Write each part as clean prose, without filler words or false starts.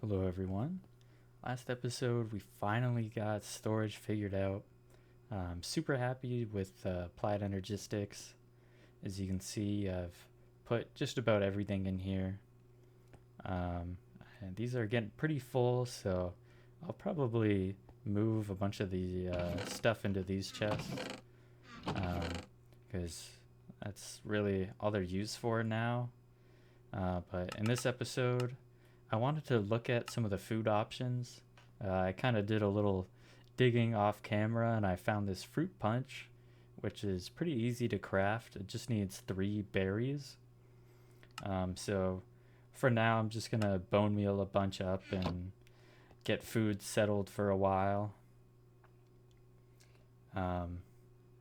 Hello, everyone. Last episode, we finally got storage figured out. I'm super happy with Applied Energistics. As you can see, I've put just about everything in here. Um, and these are getting pretty full, so I'll probably move a bunch of the stuff into these chests because that's really all they're used for now. But in this episode, I wanted to look at some of the food options. I kind of did a little digging off camera and I found this fruit punch, which is pretty easy to craft. It just needs 3 berries. So for now, I'm just going to bone meal a bunch up and get food settled for a while. Um,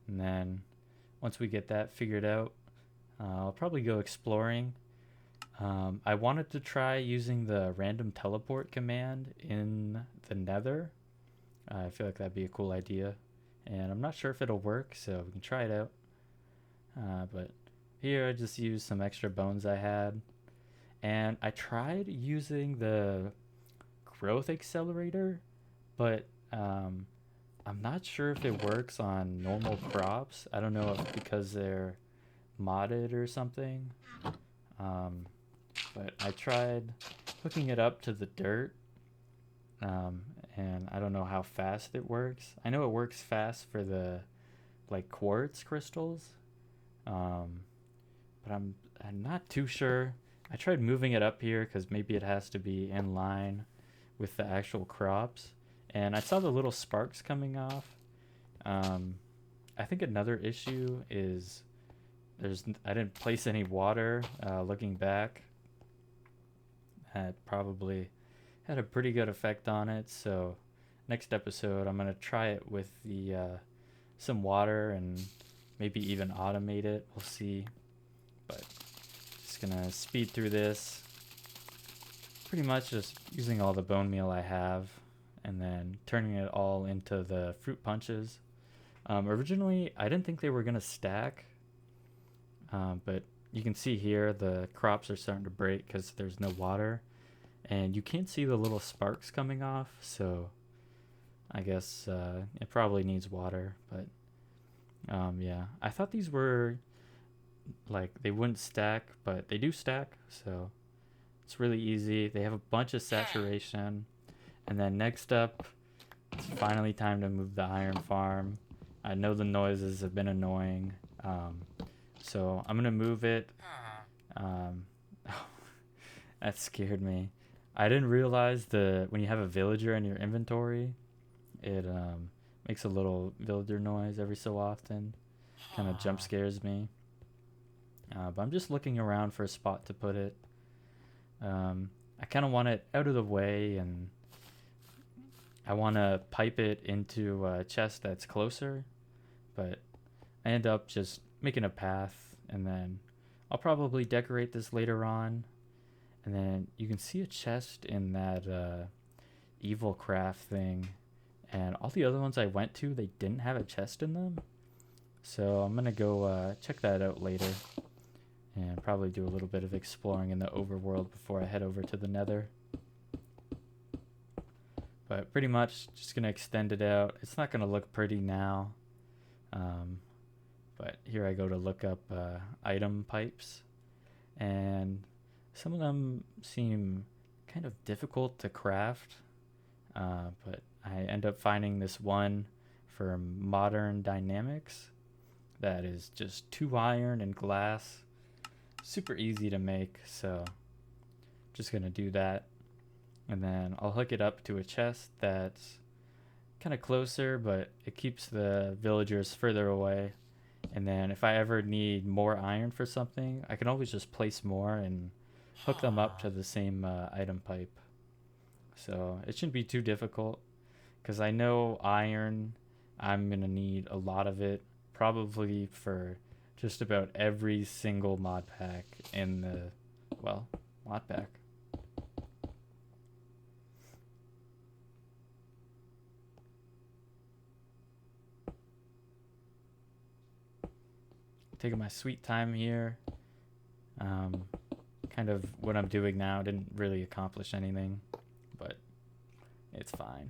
and then once we get that figured out, I'll probably go exploring. I wanted to try using the random teleport command in the nether. I feel like that'd be a cool idea. And I'm not sure if it'll work, so we can try it out. But here I just used some extra bones I had. And I tried using the growth accelerator, but I'm not sure if it works on normal crops. I don't know if because they're modded or something. Um, but I tried hooking it up to the dirt, um, and I don't know how fast it works. I know it works fast for the like quartz crystals, um, but I'm not too sure. I tried moving it up here because maybe it has to be in line with the actual crops, and I saw the little sparks coming off. Um, I think another issue is I didn't place any water. Looking back, that probably had a pretty good effect on it. So next episode, I'm gonna try it with the some water and maybe even automate it. We'll see. But just gonna speed through this. Pretty much just using all the bone meal I have and then turning it all into the fruit punches. Originally, I didn't think they were gonna stack, but you can see here the crops are starting to break because there's no water, and you can't see the little sparks coming off. So I guess it probably needs water. But yeah, I thought these were like they wouldn't stack, but they do stack. So it's really easy. They have a bunch of saturation, and then next up, it's finally time to move the iron farm. I know the noises have been annoying, so I'm gonna move it. Um, that scared me. I didn't realize the when you have a villager in your inventory, it makes a little villager noise every so often. Kind of jump scares me. But I'm just looking around for a spot to put it. I kind of want it out of the way, and I want to pipe it into a chest that's closer. But I end up just making a path, and then I'll probably decorate this later on. And then you can see a chest in that evil craft thing, and all the other ones I went to, they didn't have a chest in them. So I'm gonna go check that out later, and probably do a little bit of exploring in the overworld before I head over to the nether. But pretty much just gonna extend it out. It's not gonna look pretty now, um, but here I go to look up item pipes, and some of them seem kind of difficult to craft, but I end up finding this one for modern dynamics that is just 2 iron and glass. Super easy to make, so just gonna do that. And then I'll hook it up to a chest that's kind of closer, but it keeps the villagers further away. And then if I ever need more iron for something, I can always just place more and hook them up to the same item pipe. So it shouldn't be too difficult because I know iron, I'm going to need a lot of it, probably for just about every single mod pack in the, well, mod pack. Taking my sweet time here. Um, kind of what I'm doing now didn't really accomplish anything, but it's fine.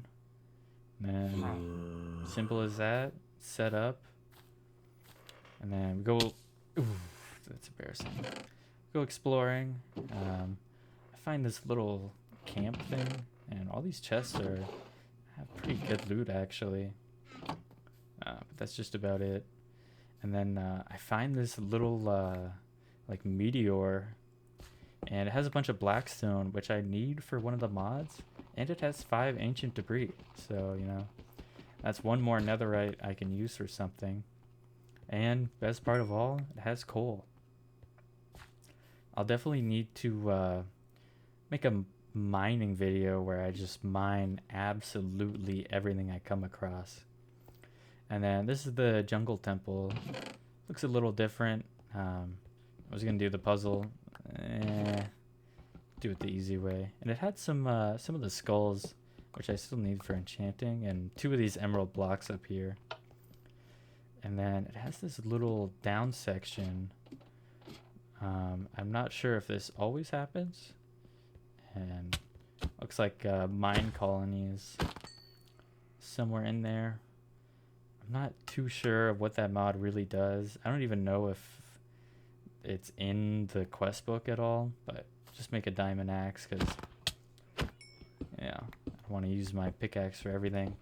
And then, simple as that, set up. And then we go, ooh, that's embarrassing. Go exploring. I find this little camp thing, and all these chests have pretty good loot actually. But that's just about it. And then I find this little like meteor, and it has a bunch of blackstone, which I need for one of the mods, and it has 5 ancient debris. So you know, that's one more netherite I can use for something. And best part of all, it has coal. I'll definitely need to make a mining video where I just mine absolutely everything I come across. And then this is the jungle temple. Looks a little different. I was gonna do the puzzle. Do it the easy way. And it had some of the skulls, which I still need for enchanting, and 2 of these emerald blocks up here. And then it has this little down section. I'm not sure if this always happens. And looks like mine colonies somewhere in there. I'm not too sure of what that mod really does. I don't even know if it's in the quest book at all, but just make a diamond axe because, yeah, I want to use my pickaxe for everything.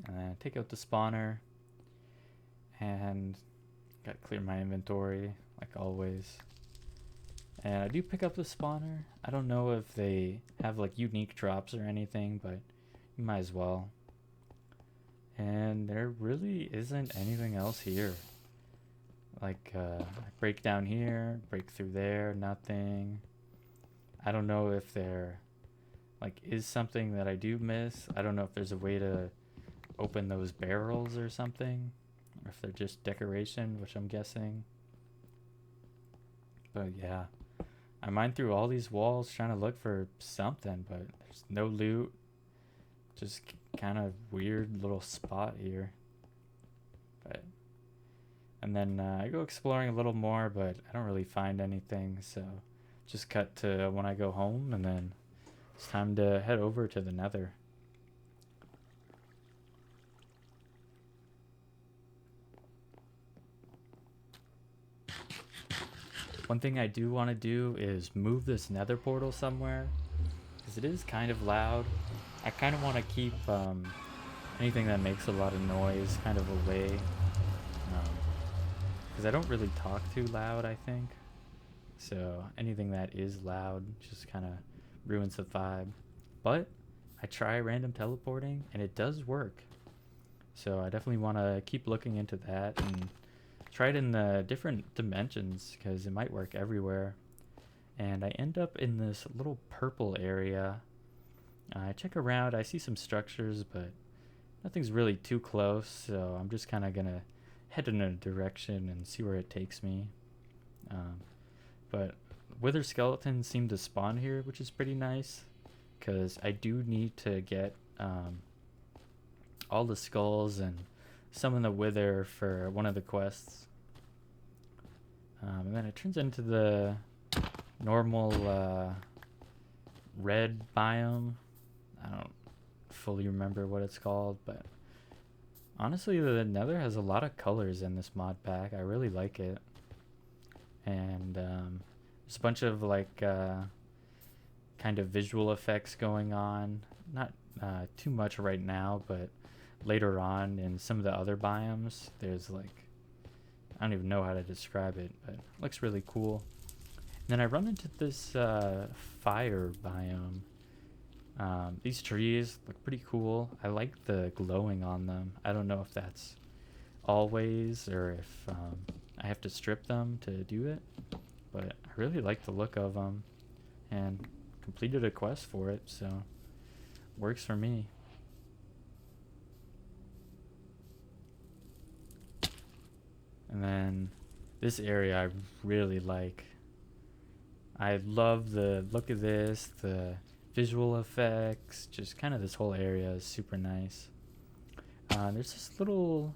And then take out the spawner, and gotta clear my inventory like always. And I do pick up the spawner. I don't know if they have like unique drops or anything, but you might as well. And there really isn't anything else here. Like I break down here, break through there, nothing. I don't know if there like is something that I do miss. I don't know if there's a way to open those barrels or something, or if they're just decoration, which I'm guessing. But yeah, I mined through all these walls trying to look for something, but there's no loot. Just kind of weird little spot here. But and then I go exploring a little more, but I don't really find anything, so just cut to when I go home, and then it's time to head over to the nether. One thing I do want to do is move this nether portal somewhere, because it is kind of loud. I kind of want to keep anything that makes a lot of noise kind of away, because I don't really talk too loud, I think. So anything that is loud just kind of ruins the vibe. But I try random teleporting, and it does work. So I definitely want to keep looking into that and try it in the different dimensions, because it might work everywhere. And I end up in this little purple area. I check around, I see some structures, but nothing's really too close, so I'm just kind of gonna head in a direction and see where it takes me. But wither skeletons seem to spawn here, which is pretty nice, because I do need to get all the skulls and summon the wither for one of the quests. And then it turns into the normal red biome. I don't fully remember what it's called, but honestly the nether has a lot of colors in this mod pack. I really like it. And there's a bunch of like kind of visual effects going on. Not too much right now, but later on in some of the other biomes there's like, I don't even know how to describe it, but it looks really cool. And then I run into this fire biome. These trees look pretty cool. I like the glowing on them. I don't know if that's always, or if I have to strip them to do it, but I really like the look of them, and completed a quest for it, so works for me. And then this area I really like. I love the look of this, the visual effects, just kind of this whole area is super nice. There's this little,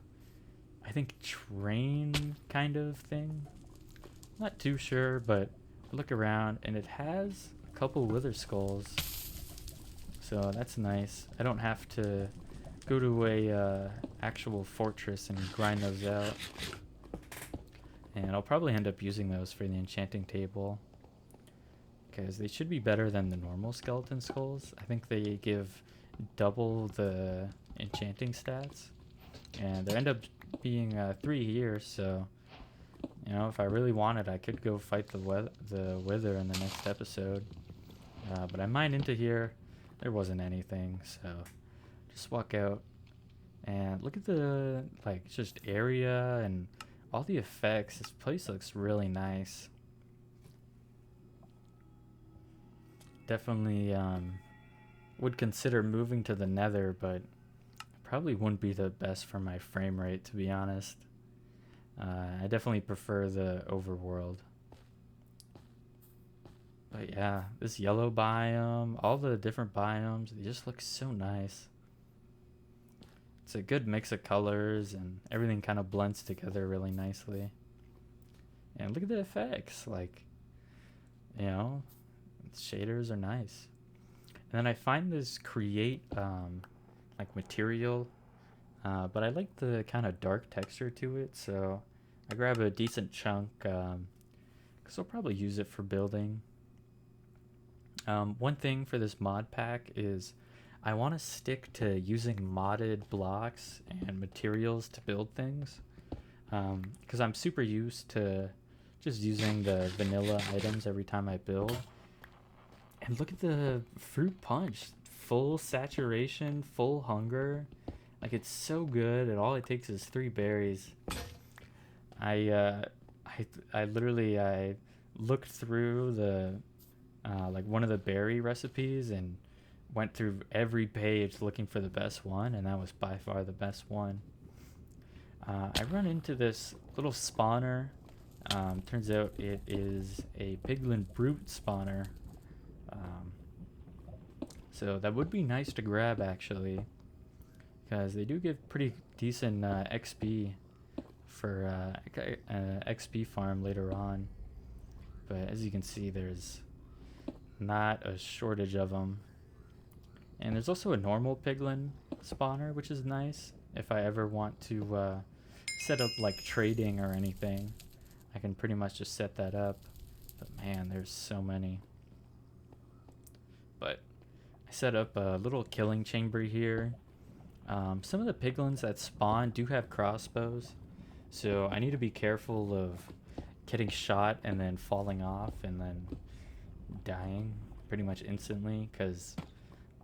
I think, train kind of thing. Not too sure, but I look around and it has couple wither skulls. So that's nice. I don't have to go to a actual fortress and grind those out. And I'll probably end up using those for the enchanting table, because they should be better than the normal skeleton skulls. I think they give double the enchanting stats, and they end up being 3 years, so you know, if I really wanted, I could go fight the wither in the next episode. But I mined into here, there wasn't anything, so just walk out and look at the just area and all the effects. This place looks really nice. Definitely would consider moving to the nether, but probably wouldn't be the best for my frame rate, to be honest. I definitely prefer the overworld. But yeah, this yellow biome, all the different biomes, they just look so nice. It's a good mix of colors and everything kind of blends together really nicely. And look at the effects, you know, shaders are nice. And then I find this create material, but I like the kind of dark texture to it, so I grab a decent chunk, because I'll probably use it for building. One thing for this mod pack is I want to stick to using modded blocks and materials to build things, because I'm super used to just using the vanilla items every time I build. And look at the fruit punch, full saturation, full hunger. Like, it's so good, and all it takes is 3 berries. I literally looked through the one of the berry recipes and went through every page looking for the best one, and that was by far the best one. I run into this little spawner. Turns out it is a piglin brute spawner. So that would be nice to grab, actually, because they do give pretty decent XP for XP farm later on. But as you can see, there's not a shortage of them. And there's also a normal piglin spawner, which is nice. If I ever want to set up trading or anything, I can pretty much just set that up. But man, there's so many. But I set up a little killing chamber here. Some of the piglins that spawn do have crossbows, so I need to be careful of getting shot and then falling off and then dying pretty much instantly, because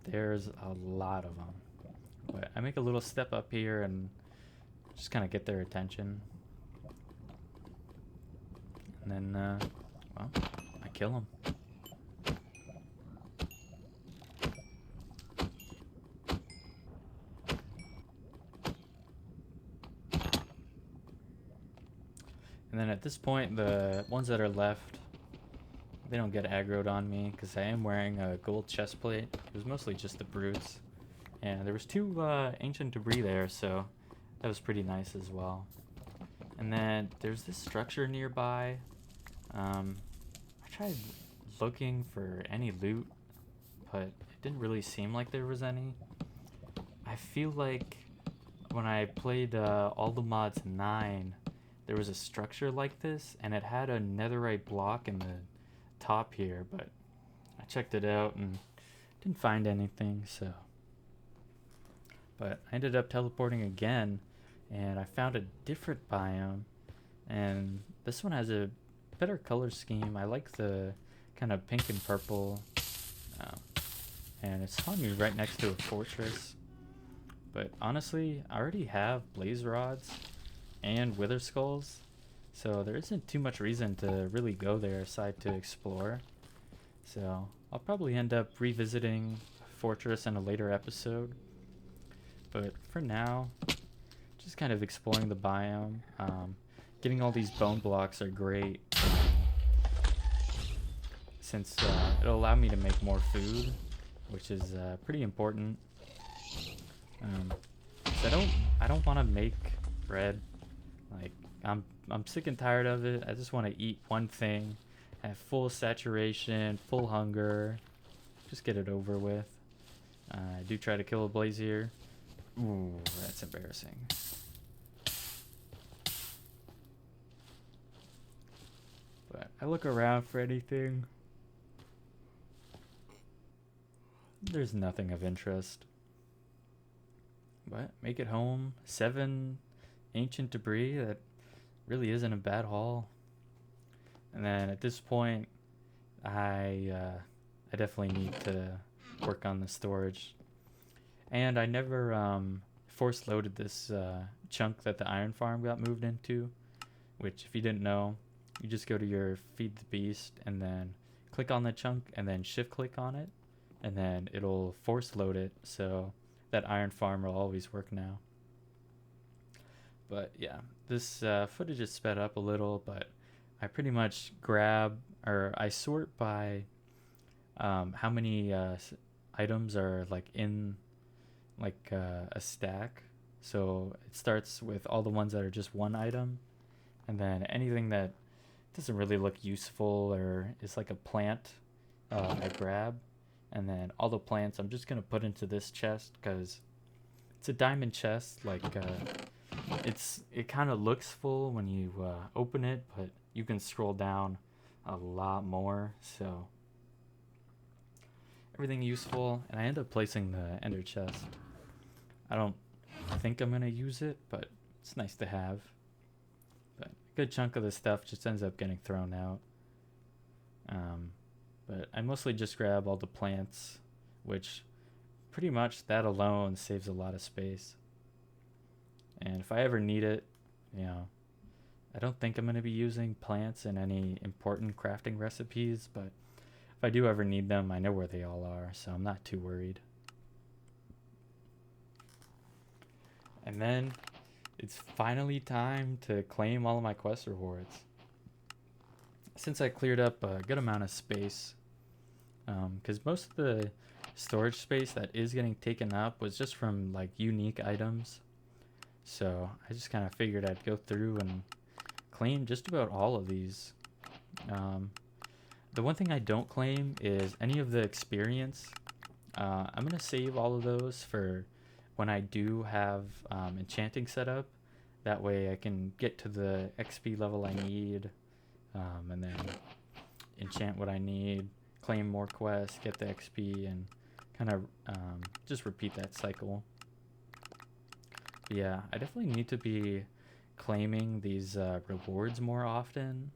there's a lot of them. But I make a little step up here and just kind of get their attention, and then well, I kill them. And then at this point, the ones that are left, they don't get aggroed on me because I am wearing a gold chest plate. It was mostly just the brutes. And there was 2 ancient debris there, so that was pretty nice as well. And then there's this structure nearby. I tried looking for any loot, but it didn't really seem like there was any. I feel like when I played all the mods 9, there was a structure like this, and it had a netherite block in the top here, but I checked it out and didn't find anything, so. But I ended up teleporting again, and I found a different biome, and this one has a better color scheme. I like the kind of pink and purple, and it spawned me right next to a fortress. But honestly, I already have blaze rods and wither skulls, so there isn't too much reason to really go there aside to explore. So I'll probably end up revisiting Fortress in a later episode, but for now, just kind of exploring the biome. Getting all these bone blocks are great, since it'll allow me to make more food, which is pretty important. So I don't want to make bread. I'm sick and tired of it. I just want to eat one thing have full saturation, full hunger. Just get it over with. I do try to kill a blazier. Ooh, that's embarrassing. But I look around for anything. There's nothing of interest. But make it home. 7 ancient debris. That really isn't a bad haul. And then at this point, I definitely need to work on the storage. And I never force loaded this chunk that the iron farm got moved into, which if you didn't know, you just go to your feed the beast and then click on the chunk and then shift click on it, and then it'll force load it, so that iron farm will always work now. But yeah, this footage is sped up a little, but I pretty much I sort by how many items are like in like a stack. So it starts with all the ones that are just one item, and then anything that doesn't really look useful or is like a plant, I grab, and then all the plants I'm just gonna put into this chest because it's a diamond chest. Like it kind of looks full when you open it, but you can scroll down a lot more. So everything useful, and I end up placing the ender chest. I don't think I'm gonna use it, but it's nice to have. But a good chunk of the stuff just ends up getting thrown out. But I mostly just grab all the plants, which pretty much that alone saves a lot of space. And if I ever need it, I don't think I'm going to be using plants in any important crafting recipes, but if I do ever need them, I know where they all are, so I'm not too worried. And then it's finally time to claim all of my quest rewards. Since I cleared up a good amount of space, because most of the storage space that is getting taken up was just from like unique items. So I just kind of figured I'd go through and claim just about all of these. The one thing I don't claim is any of the experience. I'm going to save all of those for when I do have enchanting set up. That way I can get to the XP level I need, and then enchant what I need, claim more quests, get the XP, and kind of just repeat that cycle. But yeah, I definitely need to be claiming these rewards more often,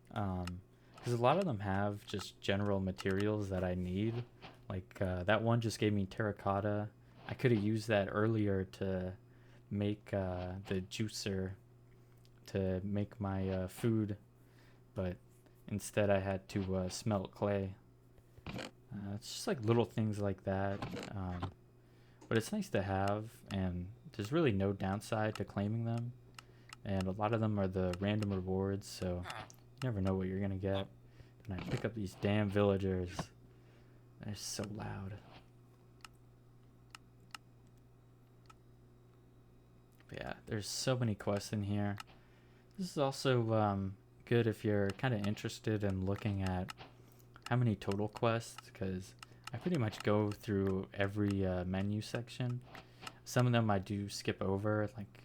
because a lot of them have just general materials that I need. Like that one just gave me terracotta. I could have used that earlier to make the juicer to make my food, but instead I had to smelt clay. It's just like little things like that, but it's nice to have, and there's really no downside to claiming them, and a lot of them are the random rewards, so you never know what you're gonna get. And I pick up these damn villagers. They're so loud. But yeah, there's so many quests in here. This is also good if you're kind of interested in looking at how many total quests, because I pretty much go through every menu section. Some of them I do skip over, like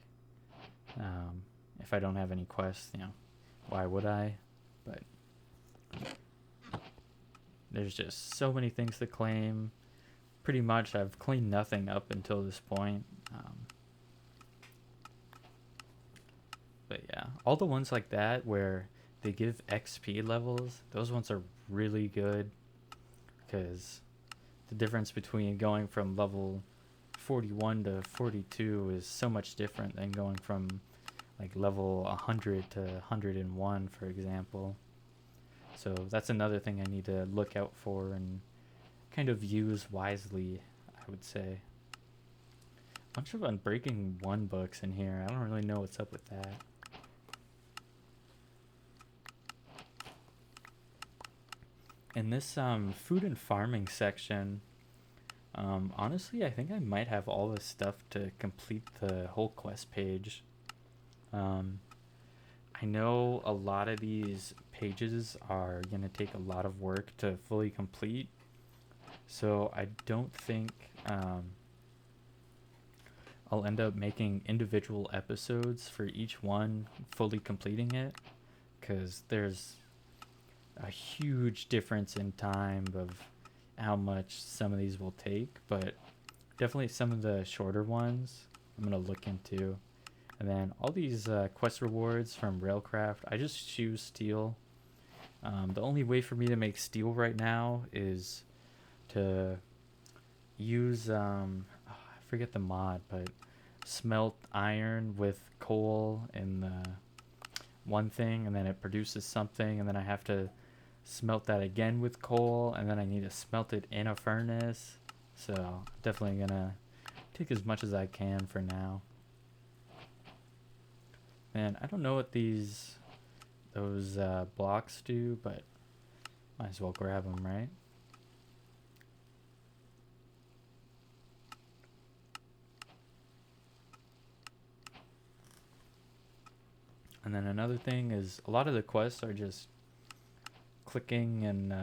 if I don't have any quests, why would I? But there's just so many things to claim. Pretty much I've cleaned nothing up until this point. But yeah, all the ones like that where they give XP levels, those ones are really good, because the difference between going from level 41 to 42 is so much different than going from like level 100 to 101, for example. So that's another thing I need to look out for and kind of use wisely, I would say. A bunch of Unbreaking 1 books in here. I don't really know what's up with that. In this food and farming section, honestly, I think I might have all the stuff to complete the whole quest page. I I know a lot of these pages are going to take a lot of work to fully complete, so I don't think I'll end up making individual episodes for each one fully completing it, because there's a huge difference in time of how much some of these will take, but definitely some of the shorter ones I'm going to look into. And then all these quest rewards from Railcraft, I just choose steel. The only way for me to make steel right now is to use, I forget the mod, but smelt iron with coal in the one thing, and then it produces something, and then I have to smelt that again with coal, and then I need to smelt it in a furnace. So definitely gonna take as much as I can for now. And I don't know what those blocks do, but might as well grab them, right? And then another thing is a lot of the quests are just clicking and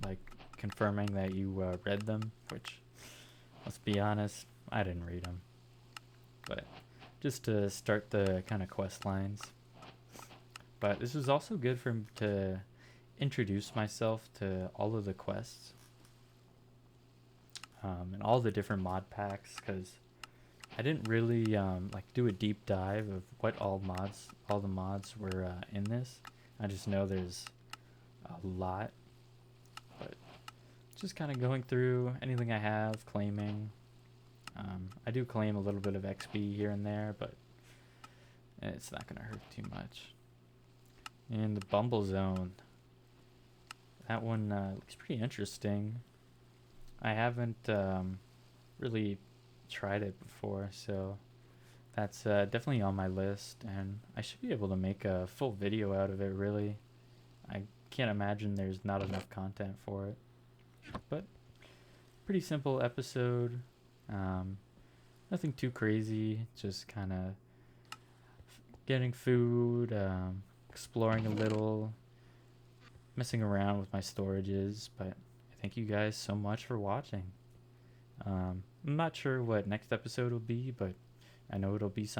like confirming that you read them, which, let's be honest, I didn't read them. But just to start the kind of quest lines. But this was also good for me to introduce myself to all of the quests and all the different mod packs, because I didn't really like do a deep dive of what all the mods were in this. I just know there's a lot, but just kind of going through anything I have, claiming. I do claim a little bit of XP here and there, but it's not gonna hurt too much. And the Bumble Zone, that one looks pretty interesting. I haven't really tried it before, so that's definitely on my list, and I should be able to make a full video out of it, really. I can't imagine there's not enough content for it. But pretty simple episode. Nothing too crazy, just kind of getting food, exploring a little, messing around with my storages. But thank you guys so much for watching. I'm not sure what next episode will be, but I know it'll be something.